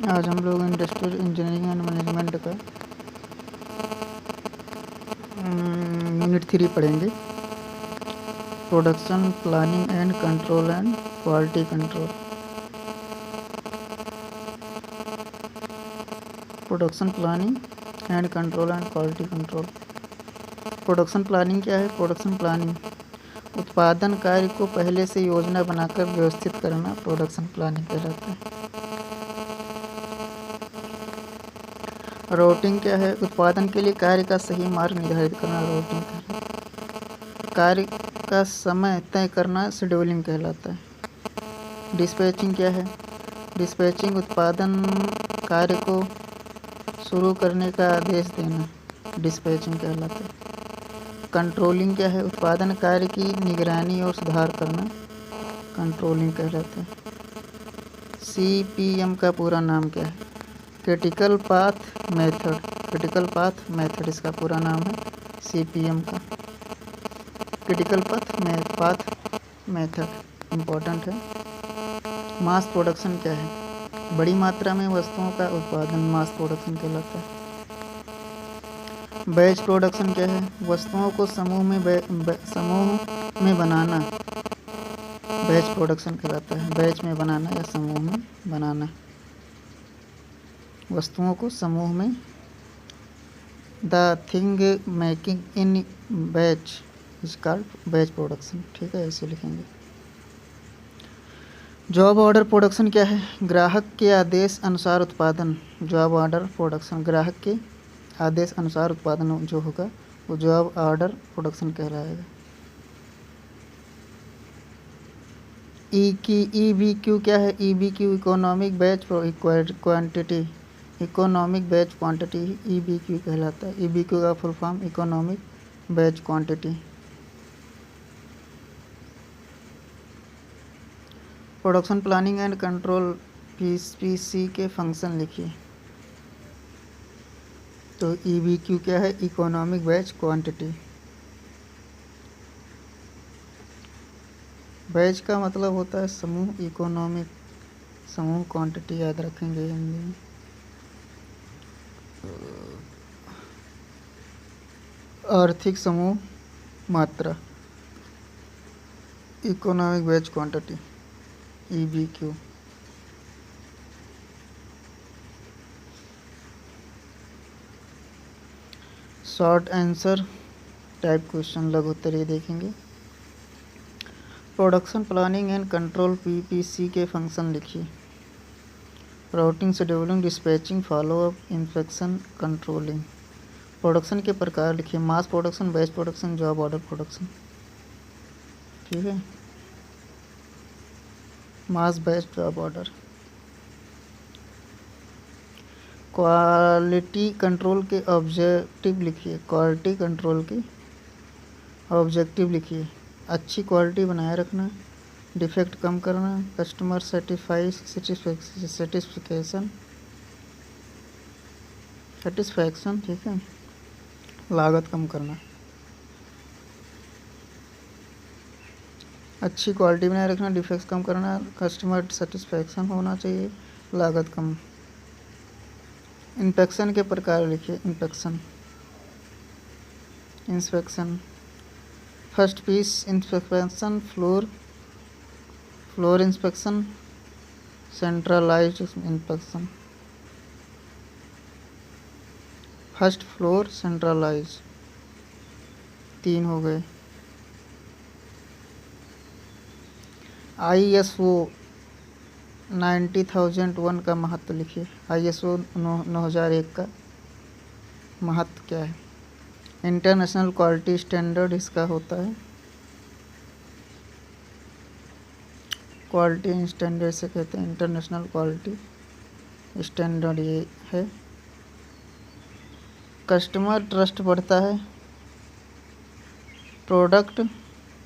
आज हम लोग इंडस्ट्रियल इंजीनियरिंग एंड मैनेजमेंट का यूनिट 3 पढ़ेंगे। Production planning and control and quality control. Production planning and control and quality control. Production planning क्या है? प्रोडक्शन प्लानिंग उत्पादन कार्य को पहले से योजना बनाकर व्यवस्थित करना प्रोडक्शन प्लानिंग कहलाता है। रूटिंग क्या है? उत्पादन के लिए कार्य का सही मार्ग निर्धारित करना रूटिंग कहलाता है। कार्य का समय तय करना शेड्यूलिंग कहलाता है। डिस्पैचिंग क्या है? डिस्पैचिंग उत्पादन कार्य को शुरू करने का आदेश देना डिस्पैचिंग कहलाता है। कंट्रोलिंग क्या है? उत्पादन कार्य की निगरानी और सुधार करना कंट्रोलिंग कहलाता है। CPM का पूरा नाम क्या है? Critical path method. Critical path method इसका पूरा नाम है CPM का। क्रिटिकल पाथ मेथड इम्पोर्टेंट है। मास प्रोडक्शन क्या है? बड़ी मात्रा में वस्तुओं का उत्पादन मास प्रोडक्शन कहलाता है। बैच प्रोडक्शन क्या है? वस्तुओं को समूह में बनाना बैच प्रोडक्शन कहलाता है। बैच में बनाना या समूह में बनाना वस्तुओं को समूह में। The thing making in batch is called batch production. ठीक है, ऐसे लिखेंगे। जॉब ऑर्डर प्रोडक्शन क्या है? ग्राहक के आदेश अनुसार उत्पादन। जॉब ऑर्डर प्रोडक्शन ग्राहक के आदेश अनुसार उत्पादन जो होगा वो जॉब ऑर्डर प्रोडक्शन कहलाएगा। EBQ क्या है? EBQ economic batch quantity. Economic batch quantity EBQ कहलाता है। EBQ का full form economic batch quantity. Production planning and control PC के फंक्शन लिखिए। तो EBQ क्या है? Economic batch quantity. बैच का मतलब होता है समूह, इकोनॉमिक समूह, क्वांटिटी याद रखेंगे हिंदी में। आर्थिक समूह मात्रा economic batch quantity EBQ। Short answer type question लघु उत्तरीय देखेंगे। Production planning and control PPC के फंक्शन लिखिए। Routing, scheduling, dispatching, follow up, inspection, controlling. Production के प्रकार लिखिए। Mass production, batch production, job order production. ठीक है, mass, batch, job order. Quality control के ऑब्जेक्टिव लिखिए। क्वालिटी कंट्रोल के ऑब्जेक्टिव लिखिए। अच्छी क्वालिटी बनाए रखना, डिफेक्ट कम करना, कस्टमर सेटिस्फैक्शन, ठीक है, लागत कम करना। अच्छी क्वालिटी बनाए रखना, डिफेक्ट कम करना, कस्टमर सेटिस्फैक्शन होना चाहिए, लागत कम। इंस्पेक्शन के प्रकार लिखिए। Inspection first piece inspection, floor inspection, centralised inspection. First floor, centralise, 3 हो गए। ISO 90,001 का महत्व लिखिए। ISO 9001 का महत्व क्या है? इंटरनेशनल क्वालिटी स्टैंडर्ड इसका होता है। क्वालिटी स्टैंडर्ड से कहते हैं इंटरनेशनल क्वालिटी स्टैंडर्ड, ये है। कस्टमर ट्रस्ट बढ़ता है, प्रोडक्ट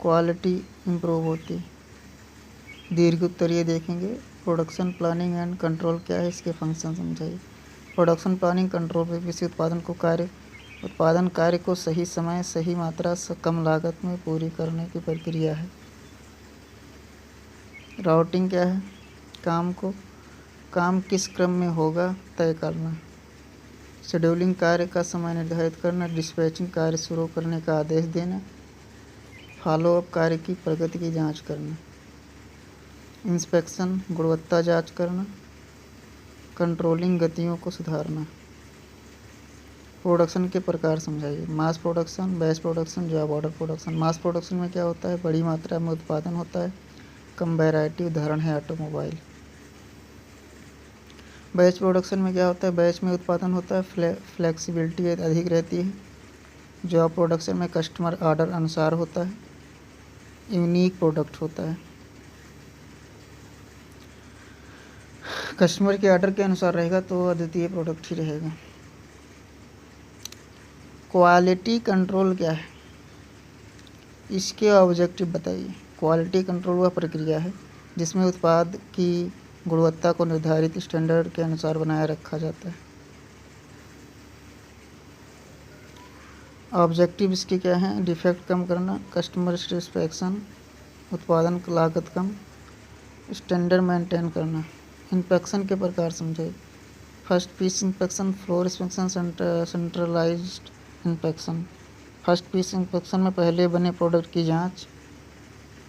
क्वालिटी इम्प्रूव होती है। दीर्घ उत्तरीय देखेंगे। प्रोडक्शन प्लानिंग एंड कंट्रोल क्या है? इसके फंक्शन समझाइए। प्रोडक्शन प्लानिंग कंट्रोल PPC उत्पादन को कार्य उत्पादन कार्य को सही समय, सही मात्रा, कम लागत में पूरी करने की प्रक्रिया है। राउटिंग क्या है? काम किस क्रम में होगा तय करना। शेड्यूलिंग कार्य का समय निर्धारित करना। डिस्पैचिंग कार्य शुरू करने का आदेश देना। फॉलोअप कार्य की प्रगति की जांच करना। इंस्पेक्शन गुणवत्ता जांच करना। कंट्रोलिंग गतियों को सुधारना। प्रोडक्शन के प्रकार समझाइए। मास production, batch production, job order production. Mass production में क्या होता है? बड़ी मात्रा में उत्पादन होता है, कम वैरायटी, उदाहरण है ऑटोमोबाइल। बैच प्रोडक्शन में क्या होता है? बैच में उत्पादन होता है, फ्लेक्सिबिलिटी अधिक रहती है। जॉब प्रोडक्शन में कस्टमर ऑर्डर अनुसार होता है, यूनिक प्रोडक्ट होता है, कस्टमर के ऑर्डर के अनुसार रहेगा तो अद्वितीय प्रोडक्ट ही रहेगा। क्वालिटी कंट्रोल क्या है? इसके ऑब्जेक्टिव बताइए। क्वालिटी कंट्रोल वह प्रक्रिया है जिसमें उत्पाद की गुणवत्ता को निर्धारित स्टैंडर्ड के अनुसार बनाए रखा जाता है। ऑब्जेक्टिव इसके क्या हैं? डिफेक्ट कम करना, कस्टमर सेटिस्फैक्शन, उत्पादन की लागत कम, स्टैंडर्ड मेंटेन करना। इंस्पेक्शन के प्रकार समझे। First piece inspection, floor inspection, centralised inspection. First piece inspection में पहले बने प्रोडक्ट की जांच।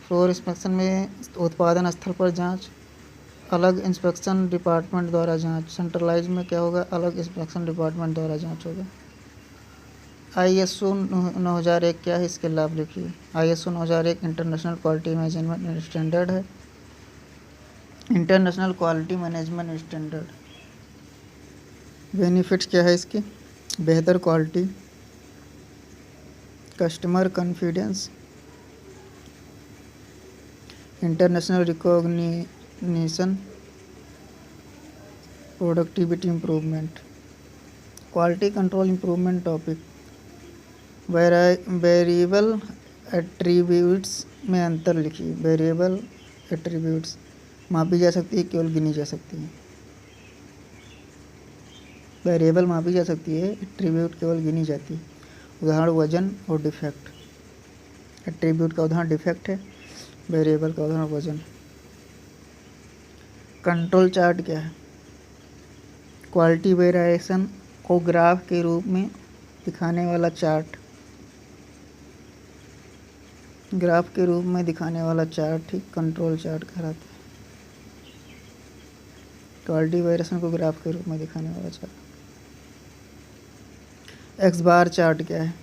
फ्लोर इंस्पेक्शन में उत्पादन स्थल पर जांच। अलग इंस्पेक्शन डिपार्टमेंट द्वारा जांच। सेंट्रलाइज में क्या होगा? अलग इंस्पेक्शन डिपार्टमेंट द्वारा जांच होगा। ISO 9001 क्या है? इसके लाभ लिखिए। ISO 9001 international quality management standard है। International quality management standard. Benefits क्या है इसके? बेहतर quality, customer confidence, international recognition, productivity improvement. Quality control improvement topic. Variable attributes में अंतर लिखिए। वेरिएबल एट्रीब्यूट्स मापी जा सकती है, केवल गिनी जा सकती है। वेरिएबल मापी जा सकती है, एट्रीब्यूट केवल गिनी जाती है। उदाहरण वजन और डिफेक्ट। एट्रीब्यूट का उदाहरण डिफेक्ट है, वेरिएबल का उदाहरण वजन। कंट्रोल चार्ट क्या है? क्वालिटी वेरिएशन को ग्राफ के रूप में दिखाने वाला चार्ट। ग्राफ के रूप में दिखाने वाला चार्ट ही कंट्रोल चार्ट कहलाता है। क्वालिटी वेरिएशन को ग्राफ के रूप में दिखाने वाला चार्ट। एक्स बार चार्ट क्या है?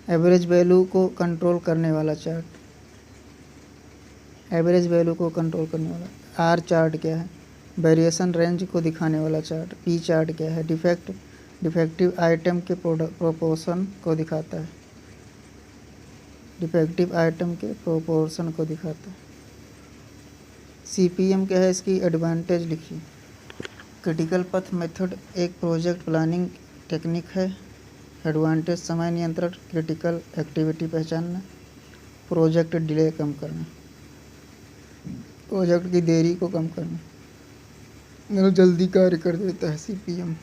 एवरेज वैल्यू को कंट्रोल करने वाला चार्ट। एवरेज वैल्यू को कंट्रोल करने वाला। आर चार्ट क्या है? वेरिएशन रेंज को दिखाने वाला चार्ट। पी चार्ट क्या है? डिफेक्टिव आइटम के प्रोपोर्शन को दिखाता है। डिफेक्टिव आइटम के प्रोपोर्शन को दिखाता है। CPM क्या है? इसकी एडवांटेज लिखिए। क्रिटिकल पथ मेथड एक प्रोजेक्ट प्लानिंग टेक्निक है। एडवांटेज समय नियंत्रण, क्रिटिकल एक्टिविटी पहचानना, प्रोजेक्ट डिले कम करना, प्रोजेक्ट की देरी को कम करना, मतलब जल्दी कार्य कर देता है CPM।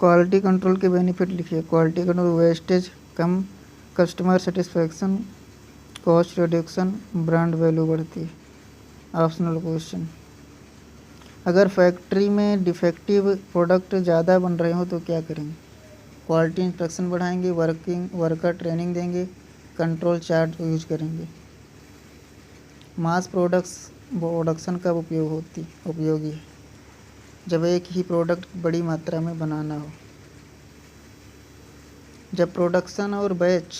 क्वालिटी कंट्रोल के बेनिफिट लिखिए। क्वालिटी कंट्रोल वेस्टेज कम, customer satisfaction, cost reduction, brand value बढ़ती है। Optional question. अगर फैक्ट्री में डिफेक्टिव प्रोडक्ट ज़्यादा बन रहे हो तो क्या करेंगे? क्वालिटी इंस्पेक्शन बढ़ाएंगे, वर्कर ट्रेनिंग देंगे, कंट्रोल चार्ट यूज करेंगे। मास प्रोडक्शन कब उपयोगी है? जब एक ही प्रोडक्ट बड़ी मात्रा में बनाना हो। जब प्रोडक्शन और बैच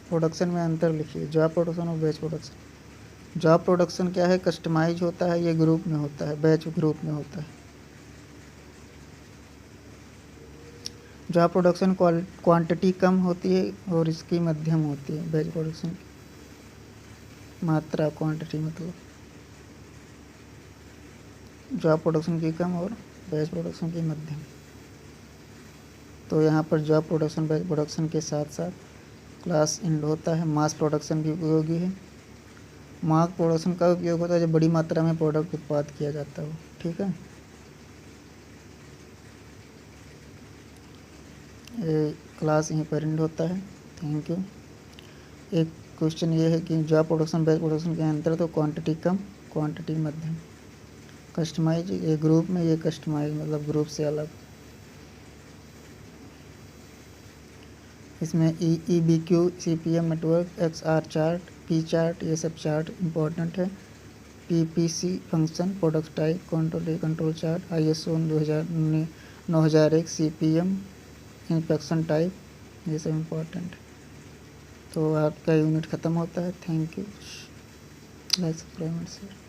प्रोडक्शन में अंतर लिखिए। जॉब प्रोडक्शन और बैच प्रोडक्शन। जॉब प्रोडक्शन क्या है? कस्टमाइज होता है, ये ग्रुप में होता है। बैच ग्रुप में होता है। जॉब प्रोडक्शन क्वांटिटी कम होती है और इसकी मध्यम होती है। बैच प्रोडक्शन की मात्रा, क्वांटिटी मतलब जॉब प्रोडक्शन की कम और बैच प्रोडक्शन की मध्यम। तो यहाँ पर जॉब प्रोडक्शन बैच प्रोडक्शन के साथ साथ क्लास एंड होता है। मास प्रोडक्शन भी उपयोगी है। मास प्रोडक्शन का उपयोग होता है जब बड़ी मात्रा में प्रोडक्ट उत्पाद किया जाता हो। ठीक है। क्लास यहीं पर एंड होता है। Thank you. एक क्वेश्चन ये है कि जॉब प्रोडक्शन बैच प्रोडक्शन के अंतर तो क्वांटिटी कम क्वांटिटी मध्यम। कस्टमाइज ये ग्रुप में, ये कस्टमाइज मतलब ग्रुप से अलग। इसमें EBQ, CPM network, XR chart, P chart, ये सब चार्ट इम्पोर्टेंट है। PPC function, product type, control chart, ISO 9001, CPM, inspection type, ये सब इम्पोर्टेंट है। तो आपका यूनिट ख़त्म होता है। Thank you. Like subscribe and share.